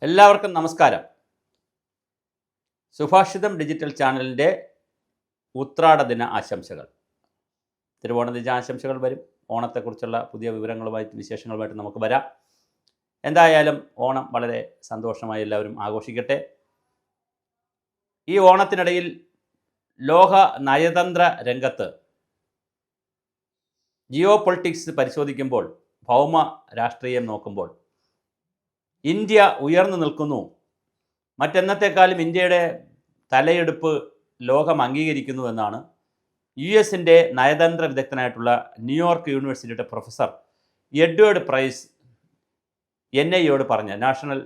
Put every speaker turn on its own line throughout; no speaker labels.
എല്ലാവർക്കും നമസ്കാരം. സുഭാഷിതം ഡിജിറ്റൽ ചാനലിൻ്റെ ഉത്രാട ദിന ആശംസകൾ. തിരുവോണ ദിന ആശംസകൾ വരും. ഓണത്തെക്കുറിച്ചുള്ള പുതിയ വിവരങ്ങളുമായിട്ട് വിശേഷങ്ങളുമായിട്ട് നമുക്ക് വരാം. എന്തായാലും ഓണം വളരെ സന്തോഷമായി എല്ലാവരും ആഘോഷിക്കട്ടെ. ഈ ഓണത്തിനിടയിൽ ലോക നയതന്ത്ര രംഗത്ത് ജിയോ പൊളിറ്റിക്സ് പരിശോധിക്കുമ്പോൾ, ഭൗമ രാഷ്ട്രീയം നോക്കുമ്പോൾ ഇന്ത്യ ഉയർന്നു നിൽക്കുന്നു. മറ്റെന്നത്തെക്കാളും ഇന്ത്യയുടെ തലയെടുപ്പ് ലോകം അംഗീകരിക്കുന്നു എന്നാണ് US-ൻ്റെ നയതന്ത്ര വിദഗ്ധനായിട്ടുള്ള ന്യൂയോർക്ക് യൂണിവേഴ്സിറ്റിയുടെ പ്രൊഫസർ എഡ്വേർഡ് പ്രൈസ് NIAയോട് പറഞ്ഞ നാഷണൽ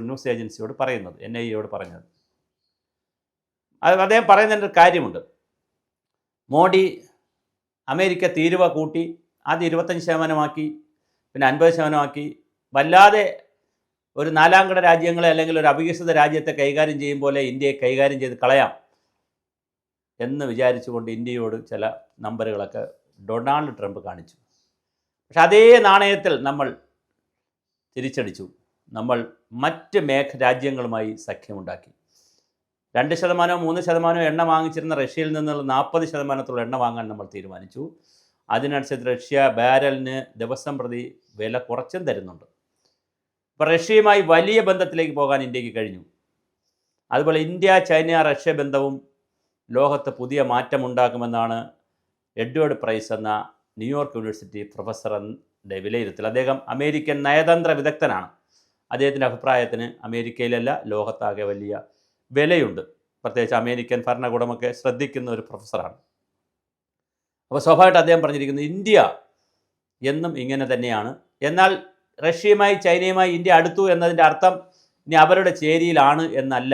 ന്യൂസ് ഏജൻസിയോട് പറയുന്നത്. NIAയോട് പറഞ്ഞത് അദ്ദേഹം പറയുന്നതിൻ്റെ കാര്യമുണ്ട്. മോഡി അമേരിക്ക തീരുവ കൂട്ടി, ആദ്യം 25% പിന്നെ 50% വല്ലാതെ ഒരു നാലാംകിട രാജ്യങ്ങളെ അല്ലെങ്കിൽ ഒരു അവികസിത രാജ്യത്തെ കൈകാര്യം ചെയ്യും പോലെ ഇന്ത്യയെ കൈകാര്യം ചെയ്ത് കളയാം എന്ന് വിചാരിച്ചുകൊണ്ട് ഇന്ത്യയോട് ചില നമ്പറുകളൊക്കെ ഡൊണാൾഡ് ട്രംപ് കാണിച്ചു. പക്ഷെ അതേ നാണയത്തിൽ നമ്മൾ തിരിച്ചടിച്ചു. നമ്മൾ മറ്റ് രാജ്യങ്ങളുമായി സഖ്യമുണ്ടാക്കി. 2% 3% എണ്ണ വാങ്ങിച്ചിരുന്ന റഷ്യയിൽ നിന്നുള്ള 40% എണ്ണ വാങ്ങാൻ നമ്മൾ തീരുമാനിച്ചു. അതിനനുസരിച്ച് റഷ്യ ബാരലിന് ദിവസം പ്രതി വില കുറച്ചും തരുന്നുണ്ട്. ഇപ്പോൾ റഷ്യയുമായി വലിയ ബന്ധത്തിലേക്ക് പോകാൻ ഇന്ത്യക്ക് കഴിഞ്ഞു. അതുപോലെ ഇന്ത്യ ചൈന റഷ്യ ബന്ധവും ലോകത്ത് പുതിയ മാറ്റമുണ്ടാക്കുമെന്നാണ് എഡ്വേർഡ് പ്രൈസ് എന്ന ന്യൂയോർക്ക് യൂണിവേഴ്സിറ്റി പ്രൊഫസറിൻ്റെ വിലയിരുത്തൽ. അദ്ദേഹം അമേരിക്കൻ നയതന്ത്ര വിദഗ്ധനാണ്. അദ്ദേഹത്തിൻ്റെ അഭിപ്രായത്തിന് അമേരിക്കയിലല്ല ലോകത്താകെ വലിയ വിലയുണ്ട്. പ്രത്യേകിച്ച് അമേരിക്കൻ ഭരണകൂടമൊക്കെ ശ്രദ്ധിക്കുന്ന ഒരു പ്രൊഫസറാണ്. അപ്പോൾ സ്വാഭാവികമായിട്ട് അദ്ദേഹം പറഞ്ഞിരിക്കുന്നത് ഇന്ത്യ എന്നും ഇങ്ങനെ തന്നെയാണ്. എന്നാൽ റഷ്യയുമായി ചൈനയുമായി ഇന്ത്യ അടുത്തു എന്നതിൻ്റെ അർത്ഥം ഇനി അവരുടെ ചേരിയിലാണ് എന്നല്ല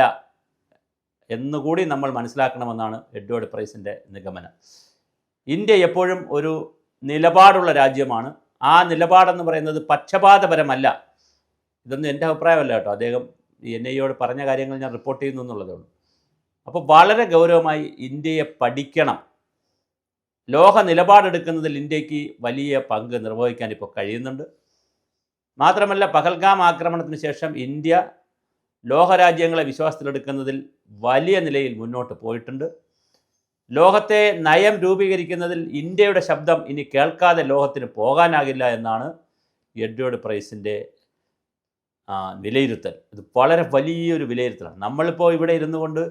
എന്നുകൂടി നമ്മൾ മനസ്സിലാക്കണമെന്നാണ് എഡ്വേർഡ് പ്രൈസിൻ്റെ നിഗമനം. ഇന്ത്യ എപ്പോഴും ഒരു നിലപാടുള്ള രാജ്യമാണ്. ആ നിലപാടെന്ന് പറയുന്നത് പക്ഷപാതപരമല്ല. ഇതൊന്നും എൻ്റെ അഭിപ്രായമല്ല കേട്ടോ, അദ്ദേഹം NIAയോട് പറഞ്ഞ കാര്യങ്ങൾ ഞാൻ റിപ്പോർട്ട് ചെയ്യുന്നു എന്നുള്ളതേ ഉള്ളൂ. അപ്പോൾ വളരെ ഗൗരവമായി ഇന്ത്യയെ പഠിക്കണം. ലോക നിലപാടെടുക്കുന്നതിൽ ഇന്ത്യക്ക് വലിയ പങ്ക് നിർവഹിക്കാൻ ഇപ്പോൾ കഴിയുന്നുണ്ട്. മാത്രമല്ല, പഹൽഗാം ആക്രമണത്തിന് ശേഷം ഇന്ത്യ ലോകരാജ്യങ്ങളെ വിശ്വാസത്തിലെടുക്കുന്നതിൽ വലിയ നിലയിൽ മുന്നോട്ട് പോയിട്ടുണ്ട്. ലോകത്തെ നയം രൂപീകരിക്കുന്നതിൽ ഇന്ത്യയുടെ ശബ്ദം ഇനി കേൾക്കാതെ ലോകത്തിന് പോകാനാകില്ല എന്നാണ് എഡ്വേർഡ് പ്രൈസിൻ്റെ വിലയിരുത്തൽ. ഇത് വളരെ വലിയൊരു വിലയിരുത്തലാണ്. നമ്മളിപ്പോൾ ഇവിടെ ഇരുന്നു കൊണ്ട്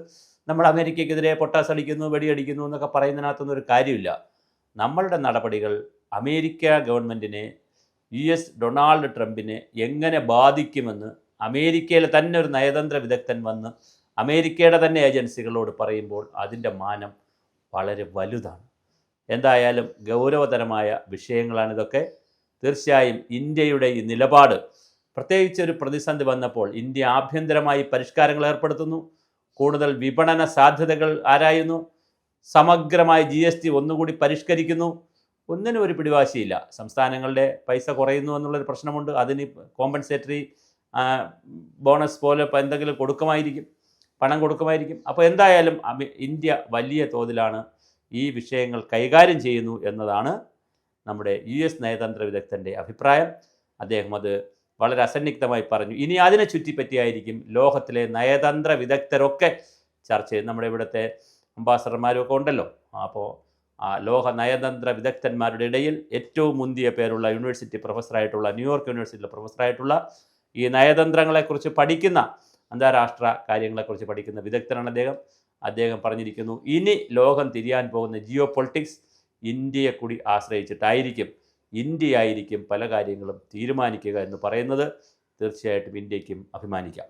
നമ്മൾ അമേരിക്കയ്ക്കെതിരെ പൊട്ടാസ് അടിക്കുന്നു, വെടിയടിക്കുന്നു എന്നൊക്കെ പറയുന്നതിനകത്തൊന്നും ഒരു കാര്യമില്ല. നമ്മളുടെ നടപടികൾ അമേരിക്ക ഗവൺമെൻറ്റിനെ, US ഡൊണാൾഡ് ട്രംപിനെ എങ്ങനെ ബാധിക്കുമെന്ന് അമേരിക്കയിലെ തന്നെ ഒരു നയതന്ത്ര വിദഗ്ധൻ വന്ന് അമേരിക്കയുടെ തന്നെ ഏജൻസികളോട് പറയുമ്പോൾ അതിൻ്റെ മാനം വളരെ വലുതാണ്. എന്തായാലും ഗൗരവതരമായ വിഷയങ്ങളാണിതൊക്കെ. തീർച്ചയായും ഇന്ത്യയുടെ ഈ നിലപാട്, പ്രത്യേകിച്ചൊരു പ്രതിസന്ധി വന്നപ്പോൾ ഇന്ത്യ ആഭ്യന്തരമായി പരിഷ്കാരങ്ങൾ ഏർപ്പെടുത്തുന്നു, കൂടുതൽ വിപണന സാധ്യതകൾ ആരായുന്നു, സമഗ്രമായി GST ഒന്നുകൂടി പരിഷ്കരിക്കുന്നു. ഒന്നിനും ഒരു പിടിവാശിയില്ല. സംസ്ഥാനങ്ങളുടെ പൈസ കുറയുന്നു എന്നുള്ളൊരു പ്രശ്നമുണ്ട്. അതിന് കോമ്പൻസേറ്ററി ബോണസ് പോലെ എന്തെങ്കിലും പണം കൊടുക്കുമായിരിക്കും. അപ്പോൾ എന്തായാലും ഇന്ത്യ വലിയ തോതിലാണ് ഈ വിഷയങ്ങൾ കൈകാര്യം ചെയ്യുന്നു എന്നതാണ് നമ്മുടെ US നയതന്ത്ര വിദഗ്ധൻ്റെ അഭിപ്രായം. അദ്ദേഹം അത് വളരെ അസന്നിഗ്ധമായി പറഞ്ഞു. ഇനി അതിനെ ചുറ്റിപ്പറ്റിയായിരിക്കും ലോകത്തിലെ നയതന്ത്ര വിദഗ്ധരൊക്കെ ചർച്ച ചെയ്ത്. നമ്മുടെ ഇവിടുത്തെ അംബാസഡർമാരും ഒക്കെ ഉണ്ടല്ലോ. അപ്പോൾ ലോക നയതന്ത്ര വിദഗ്ധന്മാരുടെ ഇടയിൽ ഏറ്റവും മുന്തിയ പേരുള്ള യൂണിവേഴ്സിറ്റി പ്രൊഫസറായിട്ടുള്ള, ന്യൂയോർക്ക് യൂണിവേഴ്സിറ്റിയിലെ പ്രൊഫസറായിട്ടുള്ള, ഈ നയതന്ത്രങ്ങളെക്കുറിച്ച് പഠിക്കുന്ന, അന്താരാഷ്ട്ര കാര്യങ്ങളെക്കുറിച്ച് പഠിക്കുന്ന വിദഗ്ധനാണ് അദ്ദേഹം പറഞ്ഞിരിക്കുന്നു, ഇനി ലോകം തിരിയാൻ പോകുന്ന ജിയോ പൊളിറ്റിക്സ് ഇന്ത്യയെ കൂടി ആശ്രയിച്ചിട്ടായിരിക്കും. ഇന്ത്യയായിരിക്കും പല കാര്യങ്ങളും തീരുമാനിക്കുക എന്ന് പറയുന്നത് തീർച്ചയായിട്ടും ഇന്ത്യക്കും അഭിമാനിക്കാം.